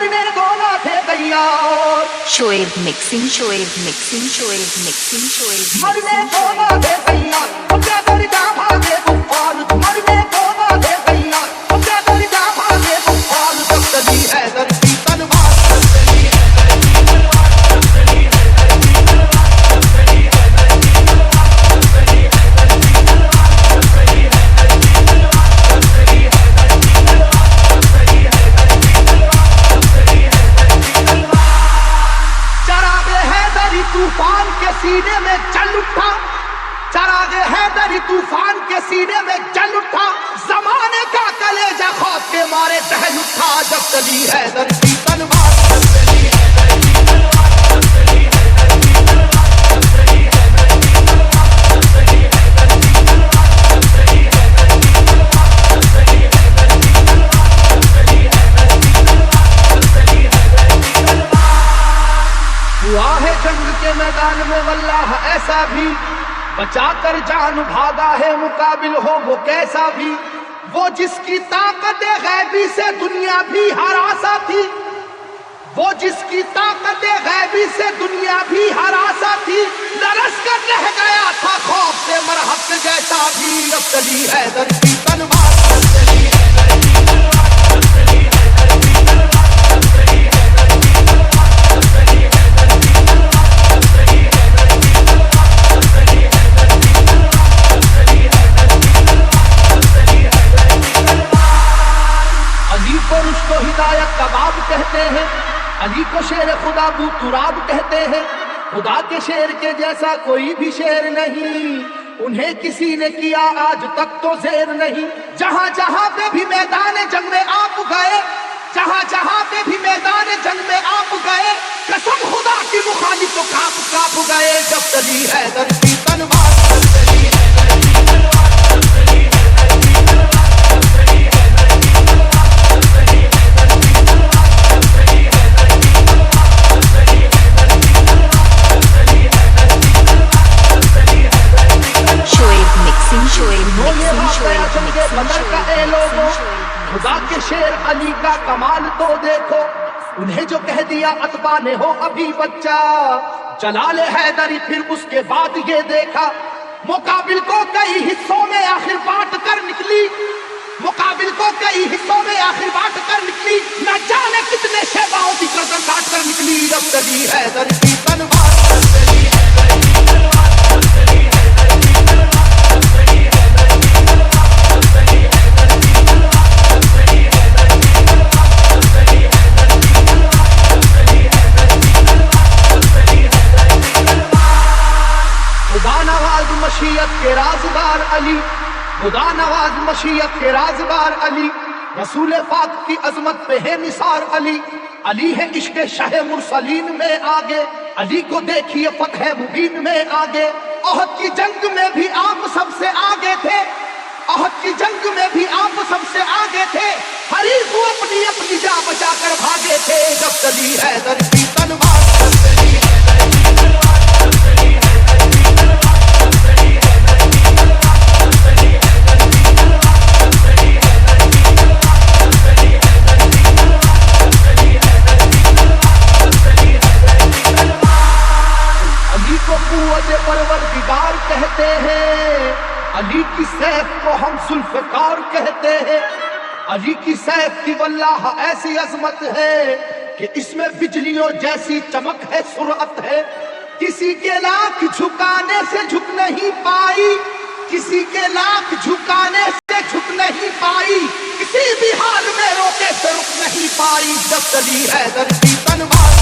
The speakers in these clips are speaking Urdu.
مرنے کو نہ تھے تیار. Shoaib mixing, Shoaib mixing, Shoaib mixing, Shoaib مرنے کو نہ تھے تیار. کیا کر جا بھاگے کفار. مرنے کو نہ تھے تیار. کیا کر جا بھاگے کفار. جب چلی حیدر کی تلوار. طوفان کے سینے میں چل اٹھا. چراغ حیدری طوفان کے سینے میں چل اٹھا. زمانے کا کلیجہ خوف کے مارے دہل اٹھا. جب چلی حیدر کی تلوار. ہوا ہے جنگ کے میدان میں واللہ ایسا بھی. بچا کر جان بھاگا ہے مقابل ہو وہ کیسا بھی. وہ جس کی طاقت غیبی سے دنیا بھی ہراسا تھی. وہ جس کی طاقت غیبی سے دنیا بھی ہراسا تھی. لرز کر رہ گیا تھا خوف سے مرہق جیسا بھی. اب چلی حیدر کی تلوار. رشد و ہدایت کا باب کہتے ہیں. علی کو شیر خدا بو تراب کہتے ہیں. خدا کے شیر کے جیسا کوئی بھی شیر نہیں. انہیں کسی نے کیا آج تک تو زیر نہیں. جہاں جہاں پہ بھی میدان جنگ میں آپ گئے. جہاں جہاں پہ بھی میدان جنگ میں آپ گئے. قسم خدا کی مخالف تو کاپ کاپ گئے. جب چلی حیدر کی تلوار. خدا کے شیر علی کا کمال تو دیکھو. انہیں جو کہہ دیا اتباع نے ہو ابھی بچہ. جلال حیدری پھر اس کے بعد یہ دیکھا. مقابل کو کئی حصوں میں آخر بانٹ کر نکلی. مقابل کو کئی حصوں میں آخر بانٹ کر نکلی. نہ جانے کتنے شیباؤں کی گردن کاٹ کر نکلی. اب چلی حیدر کی تلوار. خدا نواز مشیت کے رازدار علی. خدا نواز مشیت کے رازدار علی. رسول پاک کی عظمت پہ ہے نثار علی. علی ہے عشق شہ مرسلین میں آگے. علی کو دیکھیے فتح مبین میں آگے. احد کی جنگ میں بھی آپ سب سے آگے تھے. احد کی جنگ میں بھی آپ سب سے آگے تھے. حریف کو اپنی اپنی جا بچا کر بھاگے تھے. جب چلی حیدر کی تلوار. پروردگار کہتے ہیں. علی کی سیف کو ہم ذوالفقار کہتے ہیں. علی کی سیف کی واللہ ایسی عظمت ہے کہ اس میں بجلیوں جیسی چمک ہے، سرعت ہے. کسی کے لاکھ جھکانے سے جھک نہیں پائی. کسی کے لاکھ جھکانے سے جھک نہیں پائی. کسی بھی حال میں روکے سے رک نہیں پائی. جب چلی حیدر کی تلوار.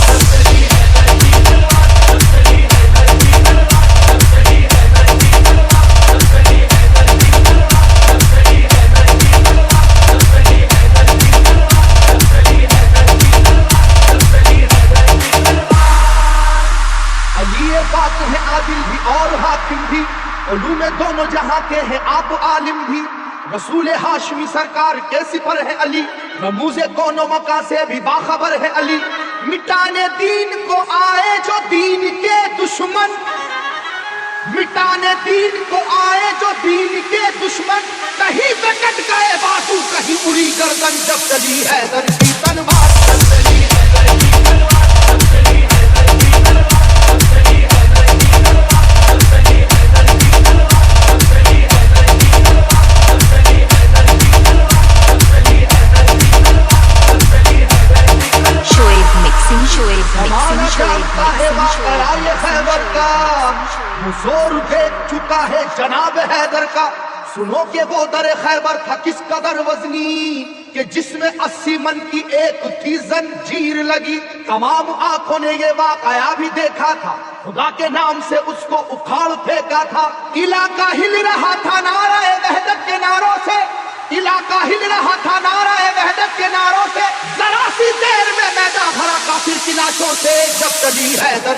پاک ہے عادل بھی اور حاکم بھی. علوم دونوں جہاں کے ہیں آپ عالم بھی. رسول ہاشمی سرکار کے سپر ہے علی. رموز کون و مکان سے بھی باخبر ہے علی. مٹانے دین کو آئے جو دین کے دشمن. مٹانے دین کو آئے جو دین کے دشمن. کہیں پہ کٹ گئے بازو کہیں اڑی گردن. جب چلی حیدر کی تلوار. زور دیکھ چکا ہے جناب حیدر کا، سنو کہ وہ در خیبر تھا کس قدر وزنی، کہ جس میں 80 من کی ایک تھی زنجیر لگی۔ تمام آنکھوں نے یہ واقعہ بھی دیکھا تھا، خدا کے نام سے اس کو اکھاڑ پھینکا تھا۔ علاقہ ہل رہا تھا نعرہ وحدت کے نعروں سے، علاقہ ہل رہا تھا نعرہ وحدت کے نعروں سے، ذرا سی دیر میں میدان بھرا کافر کی لاشوں سے۔ جب علی حیدر